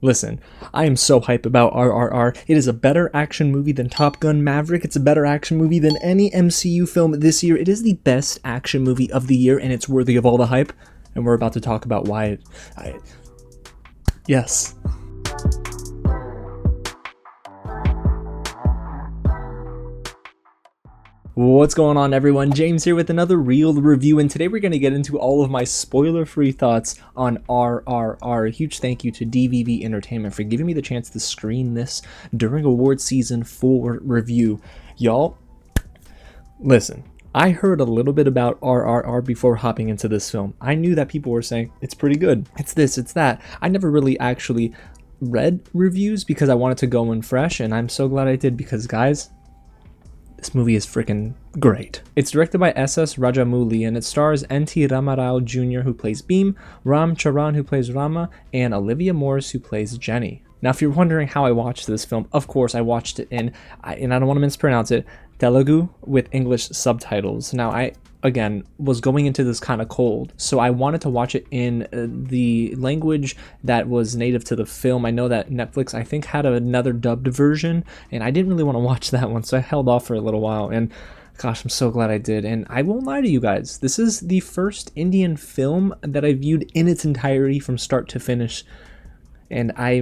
Listen, I am so hype about RRR. It is a better action movie than Top Gun Maverick. It's a better action movie than any MCU film this year. It is the best action movie of the year, and it's worthy of all the hype. And we're about to talk about why yes. What's going on, everyone? James here with another real review, and today we're going to get into all of my spoiler-free thoughts on RRR. A huge thank you to DVV Entertainment for giving me the chance to screen this during award season 4 review. Y'all, listen, I heard a little bit about RRR before hopping into this film. I knew that people were saying, it's pretty good, it's this, it's that. I never really actually read reviews because I wanted to go in fresh, and I'm so glad I did because, guys, this movie is freaking great. It's directed by SS Rajamouli, and it stars N.T. Rama Jr., who plays Bheem, Charan, who plays Rama, and Olivia Morris, who plays Jenny. Now, if you're wondering how I watched this film, of course I watched it in, and I don't want to mispronounce it, Telugu with English subtitles. Now, I, again, was going into this kind of cold, so I wanted to watch it in the language that was native to the film. I know that Netflix, I think, had another dubbed version, and I didn't really want to watch that one, so I held off for a little while, and gosh, I'm so glad I did. And I won't lie to you guys, this is the first Indian film that I viewed in its entirety from start to finish, and I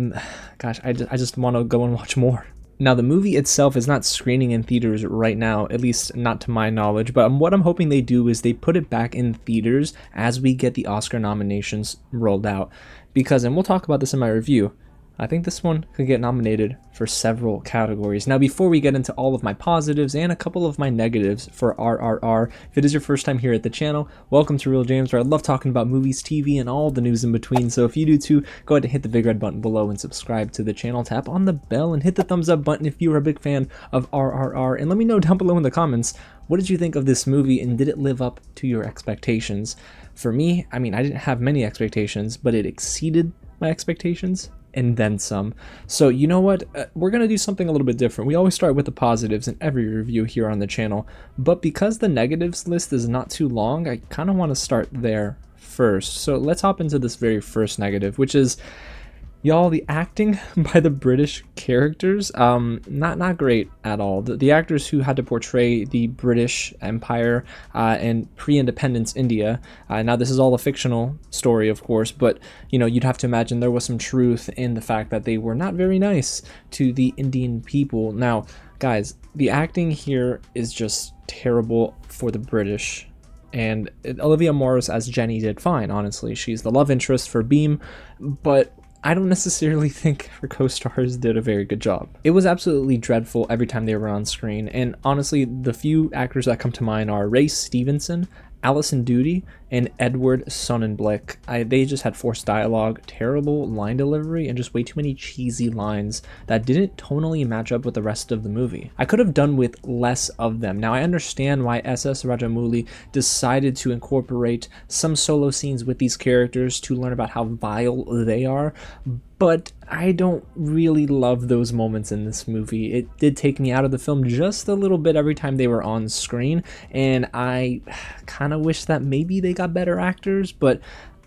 just want to go and watch more. Now, the movie itself is not screening in theaters right now, at least not to my knowledge, but what I'm hoping they do is they put it back in theaters as we get the Oscar nominations rolled out. Because, and we'll talk about this in my review, I think this one could get nominated for several categories. Now, before we get into all of my positives and a couple of my negatives for RRR, if it is your first time here at the channel, welcome to Real James, where I love talking about movies, TV, and all the news in between. So if you do too, go ahead and hit the big red button below and subscribe to the channel. Tap on the bell and hit the thumbs up button if you are a big fan of RRR. And let me know down below in the comments, what did you think of this movie and did it live up to your expectations? For me, I mean, I didn't have many expectations, but it exceeded my expectations and then some. So you know what, we're gonna do something a little bit different. We always start with the positives in every review here on the channel, but because the negatives list is not too long, I kind of want to start there first. So let's hop into this very first negative, which is, y'all, the acting by the British characters, not great at all. The actors who had to portray the British Empire and pre-independence India, now this is all a fictional story, of course, but you know, you'd have to imagine there was some truth in the fact that they were not very nice to the Indian people. Now, guys, the acting here is just terrible for the British. And Olivia Morris as Jenny did fine, honestly. She's the love interest for Bheem, but I don't necessarily think her co-stars did a very good job. It was absolutely dreadful every time they were on screen, and honestly, the few actors that come to mind are Ray Stevenson, Alison Doody, and Edward Sonnenblick. They just had forced dialogue, terrible line delivery, and just way too many cheesy lines that didn't tonally match up with the rest of the movie. I could have done with less of them. Now, I understand why SS Rajamouli decided to incorporate some solo scenes with these characters to learn about how vile they are, but I don't really love those moments in this movie. It did take me out of the film just a little bit every time they were on screen, and I kind of wish that maybe they got better actors, but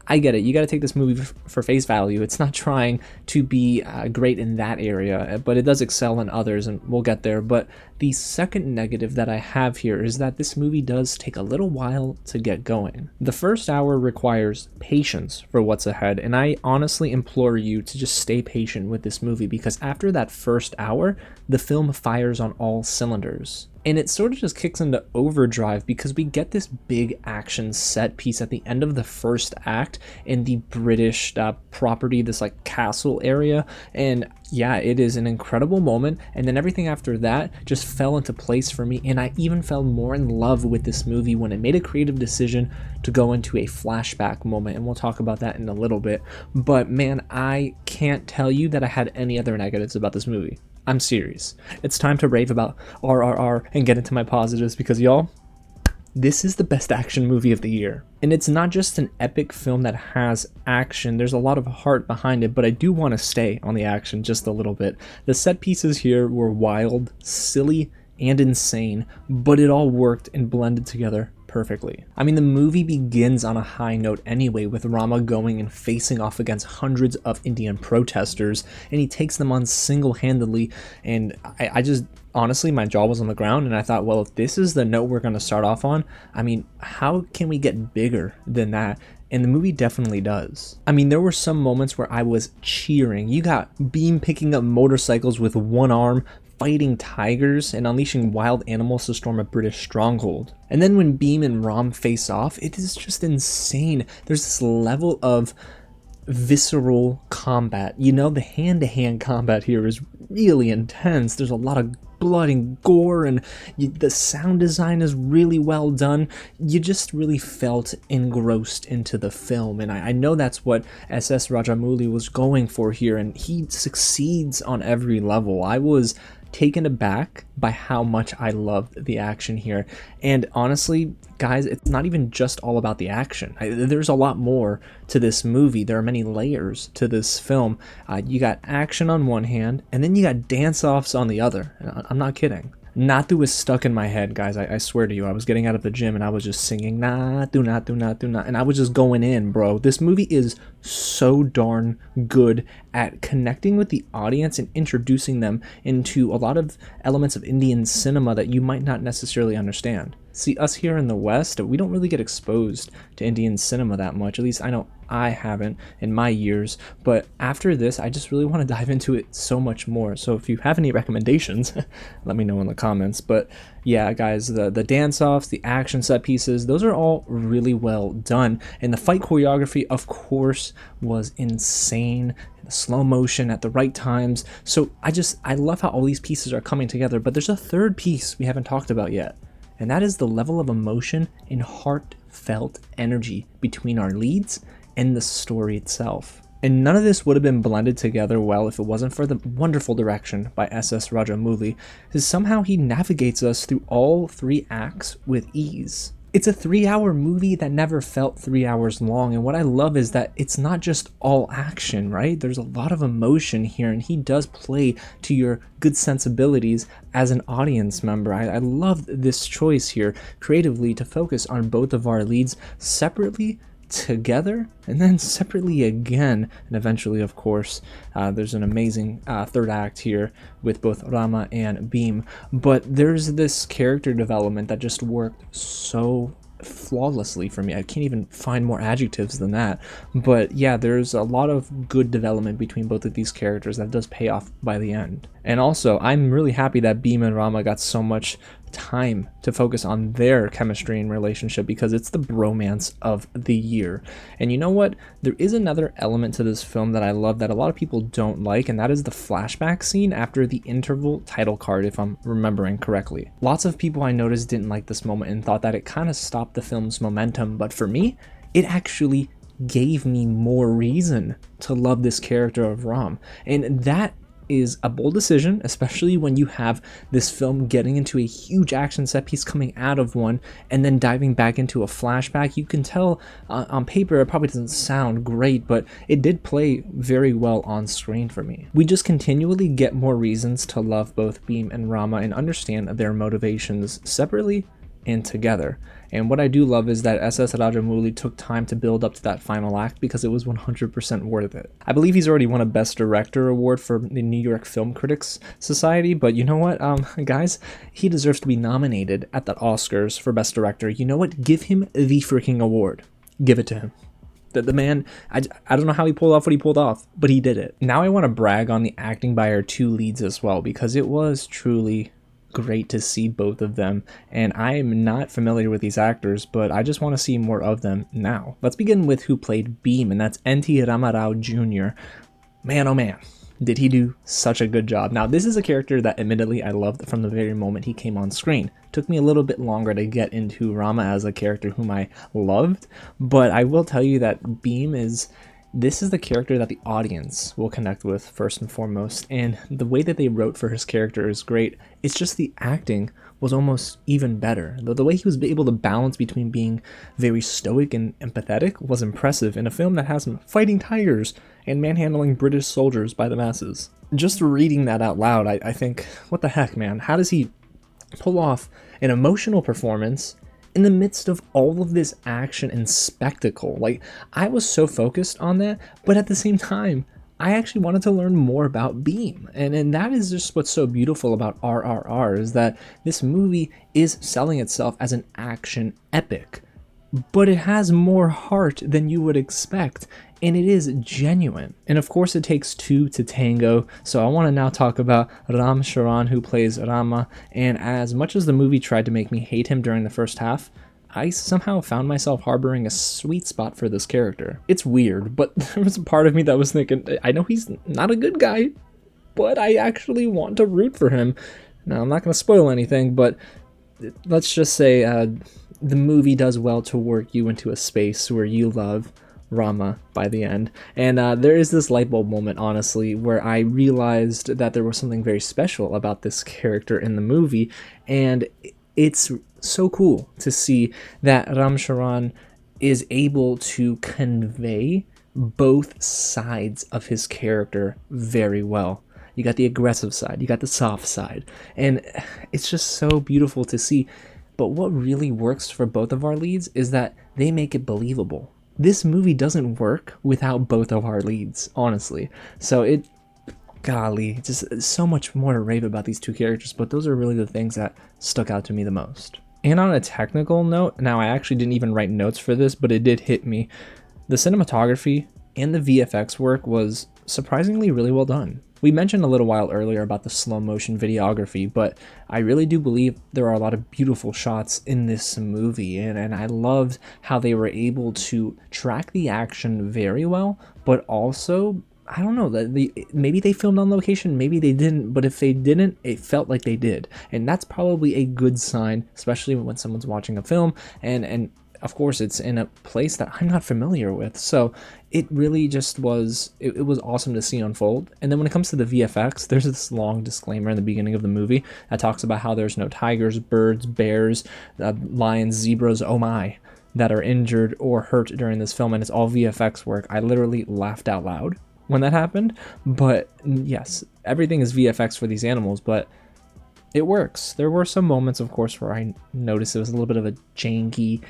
I get it. You got to take this movie for face value. It's not trying to be great in that area, but it does excel in others, and we'll get there. But the second negative that I have here is that this movie does take a little while to get going. The first hour requires patience for what's ahead, and I honestly implore you to just stay patient with this movie, because after that first hour, the film fires on all cylinders. And it sort of just kicks into overdrive because we get this big action set piece at the end of the first act in the British property, this like castle area. And yeah, it is an incredible moment. And then everything after that just fell into place for me. And I even fell more in love with this movie when it made a creative decision to go into a flashback moment. And we'll talk about that in a little bit. But man, I can't tell you that I had any other negatives about this movie. I'm serious. It's time to rave about RRR and get into my positives because, y'all, this is the best action movie of the year. And it's not just an epic film that has action, there's a lot of heart behind it, but I do want to stay on the action just a little bit. The set pieces here were wild, silly, and insane, but it all worked and blended together perfectly. I mean, the movie begins on a high note anyway, with Rama going and facing off against hundreds of Indian protesters, and he takes them on single-handedly, and I just, honestly, my jaw was on the ground, and I thought, well, if this is the note we're going to start off on, I mean, how can we get bigger than that? And the movie definitely does. I mean, there were some moments where I was cheering. You got Bheem picking up motorcycles with one arm, fighting tigers, and unleashing wild animals to storm a British stronghold. And then when Bheem and Ram face off, it is just insane. There's this level of visceral combat. You know, the hand-to-hand combat here is really intense. There's a lot of blood and gore, and the sound design is really well done. You just really felt engrossed into the film, and I know that's what SS Rajamouli was going for here, and he succeeds on every level. I was taken aback by how much I loved the action here. And honestly, guys, it's not even just all about the action. There's a lot more to this movie. There are many layers to this film. You got action on one hand, and then you got dance-offs on the other. I'm not kidding. Natu was stuck in my head, guys. I swear to you, I was getting out of the gym and I was just singing Natu, Natu, Natu, Natu, and I was just going in, bro. This movie is so darn good at connecting with the audience and introducing them into a lot of elements of Indian cinema that you might not necessarily understand. See, us here in the West, we don't really get exposed to Indian cinema that much. At least I know I haven't in my years. But after this, I just really want to dive into it so much more. So if you have any recommendations, let me know in the comments. But yeah, guys, the dance-offs, the action set pieces, those are all really well done. And the fight choreography, of course, was insane. The slow motion at the right times. So I love how all these pieces are coming together. But there's a third piece we haven't talked about yet. And that is the level of emotion and heartfelt energy between our leads and the story itself. And none of this would have been blended together well if it wasn't for the wonderful direction by SS Rajamouli, because somehow he navigates us through all 3 acts with ease. It's a 3-hour movie that never felt 3 hours long, and what I love is that it's not just all action, right? There's a lot of emotion here, and he does play to your good sensibilities as an audience member. I love this choice here creatively to focus on both of our leads separately, together, and then separately again, and eventually, of course, there's an amazing third act here with both Rama and Bheem. But there's this character development that just worked so flawlessly for me. I can't even find more adjectives than that. But yeah, there's a lot of good development between both of these characters that does pay off by the end. And also, I'm really happy that Bheem and Rama got so much time to focus on their chemistry and relationship, because it's the bromance of the year. And you know what? There is another element to this film that I love that a lot of people don't like, and that is the flashback scene after the interval title card, if I'm remembering correctly. Lots of people I noticed didn't like this moment and thought that it kind of stopped the film's momentum, but for me, it actually gave me more reason to love this character of Ram. And that is a bold decision, especially when you have this film getting into a huge action set piece coming out of one and then diving back into a flashback. You can tell on paper it probably doesn't sound great, but it did play very well on screen for me. We just continually get more reasons to love both Bheem and Rama and understand their motivations separately and together. And what I do love is that SS Rajamouli took time to build up to that final act, because it was 100% worth it. I believe he's already won a Best Director award for the New York Film Critics Society, but you know what, guys, he deserves to be nominated at the Oscars for Best Director. You know what, give him the freaking award. Give it to him. The man, I don't know how he pulled off what he pulled off, but he did it. Now I want to brag on the acting by our 2 leads as well, because it was truly great to see both of them, and I am not familiar with these actors, but I just want to see more of them now. Let's begin with who played Bheem, and that's N.T. Ramarao Jr. Man, oh man, did he do such a good job. Now, this is a character that admittedly I loved from the very moment he came on screen. Took me a little bit longer to get into Rama as a character whom I loved, but I will tell you that Bheem is the character that the audience will connect with first and foremost, and the way that they wrote for his character is great. It's just the acting was almost even better. The way he was able to balance between being very stoic and empathetic was impressive in a film that has him fighting tigers and manhandling British soldiers by the masses. Just reading that out loud, I think, what the heck, man? How does he pull off an emotional performance in the midst of all of this action and spectacle. Like, I was so focused on that, but at the same time, I actually wanted to learn more about Bheem. And that is just what's so beautiful about RRR, is that this movie is selling itself as an action epic, but it has more heart than you would expect, and it is genuine. And of course it takes two to tango, so I want to now talk about Charan, who plays Rama, and as much as the movie tried to make me hate him during the first half, I somehow found myself harboring a sweet spot for this character. It's weird, but there was a part of me that was thinking, I know he's not a good guy, but I actually want to root for him. Now, I'm not going to spoil anything, but let's just say the movie does well to work you into a space where you love Rama by the end. And there is this light bulb moment, honestly, where I realized that there was something very special about this character in the movie, and it's so cool to see that Ram Charan is able to convey both sides of his character very well. You got the aggressive side, you got the soft side, and it's just so beautiful to see. But what really works for both of our leads is that they make it believable. This movie doesn't work without both of our leads, honestly. So golly, just so much more to rave about these two characters, but those are really the things that stuck out to me the most. And on a technical note, now I actually didn't even write notes for this, but it did hit me. The cinematography and the VFX work was surprisingly really well done. We mentioned a little while earlier about the slow motion videography, but I really do believe there are a lot of beautiful shots in this movie, and I loved how they were able to track the action very well, but also, I don't know, maybe they filmed on location, maybe they didn't, but if they didn't, it felt like they did. And that's probably a good sign, especially when someone's watching a film, and of course it's in a place that I'm not familiar with. So it really just was, it was awesome to see unfold. And then when it comes to the VFX, there's this long disclaimer in the beginning of the movie that talks about how there's no tigers, birds, bears, lions, zebras, oh my, that are injured or hurt during this film, and it's all VFX work. I literally laughed out loud when that happened. But yes, everything is VFX for these animals, but it works. There were some moments, of course, where I noticed it was a little bit of a janky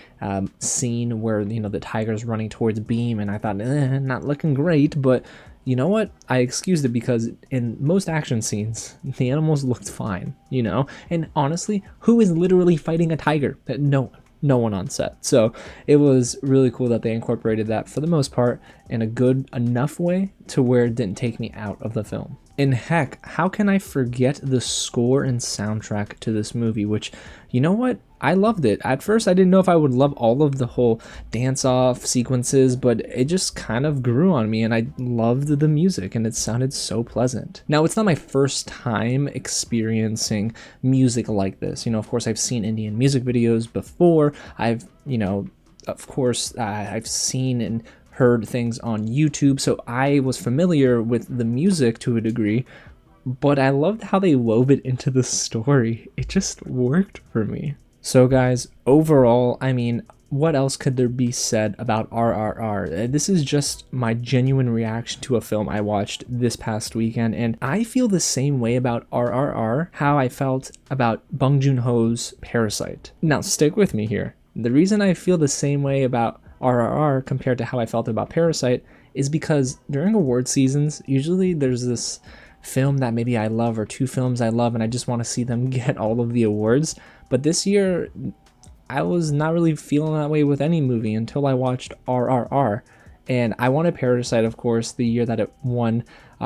scene where, you know, the tiger's running towards Bheem, and I thought, not looking great, but you know what? I excused it because in most action scenes, the animals looked fine, you know? And honestly, who is literally fighting a tiger? No one on set. So it was really cool that they incorporated that for the most part in a good enough way to where it didn't take me out of the film. And heck, how can I forget the score and soundtrack to this movie, which, you know what? I loved it. At first, I didn't know if I would love all of the whole dance-off sequences, but it just kind of grew on me, and I loved the music, and it sounded so pleasant. Now, it's not my first time experiencing music like this. You know, of course, I've seen Indian music videos before. I've seen and heard things on YouTube, so I was familiar with the music to a degree, but I loved how they wove it into the story. It just worked for me. So guys, overall, I mean, what else could there be said about RRR? This is just my genuine reaction to a film I watched this past weekend, and I feel the same way about RRR how I felt about Bong Joon-ho's Parasite. Now, stick with me here. The reason I feel the same way about RRR compared to how I felt about Parasite is because during award seasons, usually there's this film that maybe I love or two films I love and I just want to see them get all of the awards. But this year, I was not really feeling that way with any movie until I watched RRR. And I wanted Parasite, of course, the year that it won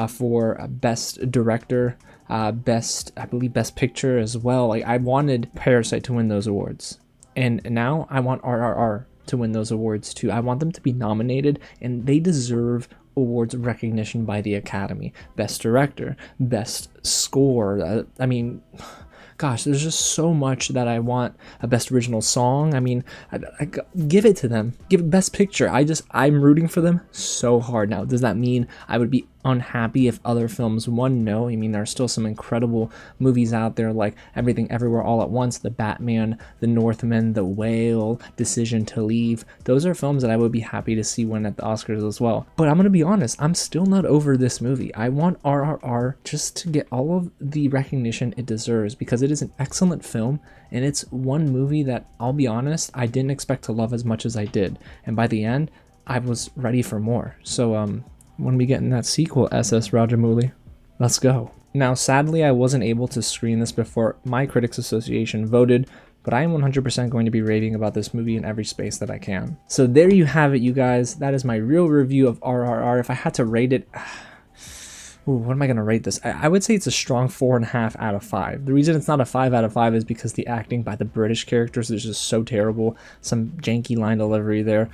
for Best Director, Best Picture as well. Like, I wanted Parasite to win those awards. And now I want RRR to win those awards too. I want them to be nominated, and they deserve awards recognition by the Academy. Best Director, Best Score. I mean, gosh, there's just so much that I want. A Best Original Song. I mean, I give it to them. Give it Best Picture. I'm rooting for them so hard now. Does that mean I would be unhappy if other films won. No, I mean, there are still some incredible movies out there like Everything Everywhere All at Once, The Batman, The Northman, The Whale, Decision to Leave. Those are films that I would be happy to see win at the Oscars as well. But I'm gonna be honest, I'm still not over this movie. I want RRR just to get all of the recognition it deserves, because it is an excellent film, and it's one movie that, I'll be honest, I didn't expect to love as much as I did, and by the end I was ready for more. So when we get in that sequel, SS Rajamouli, let's go. Now, sadly, I wasn't able to screen this before my Critics Association voted, but I am 100% going to be raving about this movie in every space that I can. So there you have it, you guys. That is my real review of RRR. If I had to rate it, ooh, what am I going to rate this? I would say it's a strong 4.5 out of 5. The reason it's not a 5 out of 5 is because the acting by the British characters is just so terrible. Some janky line delivery there.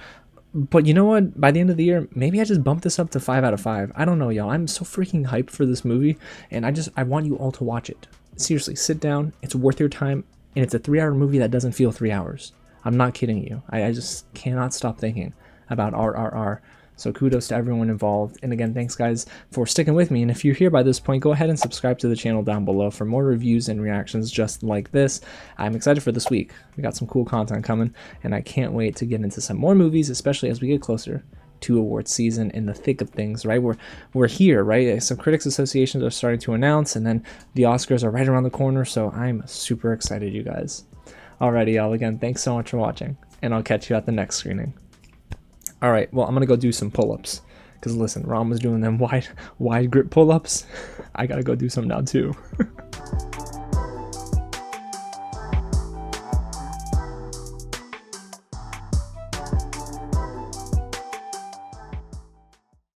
But you know what? By the end of the year, maybe I just bump this up to 5 out of 5. I don't know, y'all. I'm so freaking hyped for this movie, and I want you all to watch it. Seriously, sit down. It's worth your time, and it's a 3-hour movie that doesn't feel 3 hours. I'm not kidding you. I just cannot stop thinking about RRR. So kudos to everyone involved. And again, thanks guys for sticking with me. And if you're here by this point, go ahead and subscribe to the channel down below for more reviews and reactions just like this. I'm excited for this week. We got some cool content coming, and I can't wait to get into some more movies, especially as we get closer to awards season, in the thick of things, right? We're here, right? Some critics associations are starting to announce, and then the Oscars are right around the corner, so I'm super excited, you guys. Alrighty, y'all, again, thanks so much for watching, and I'll catch you at the next screening. All right, well, I'm gonna go do some pull-ups, because listen, Rama's doing them wide grip pull-ups. I gotta go do some now too.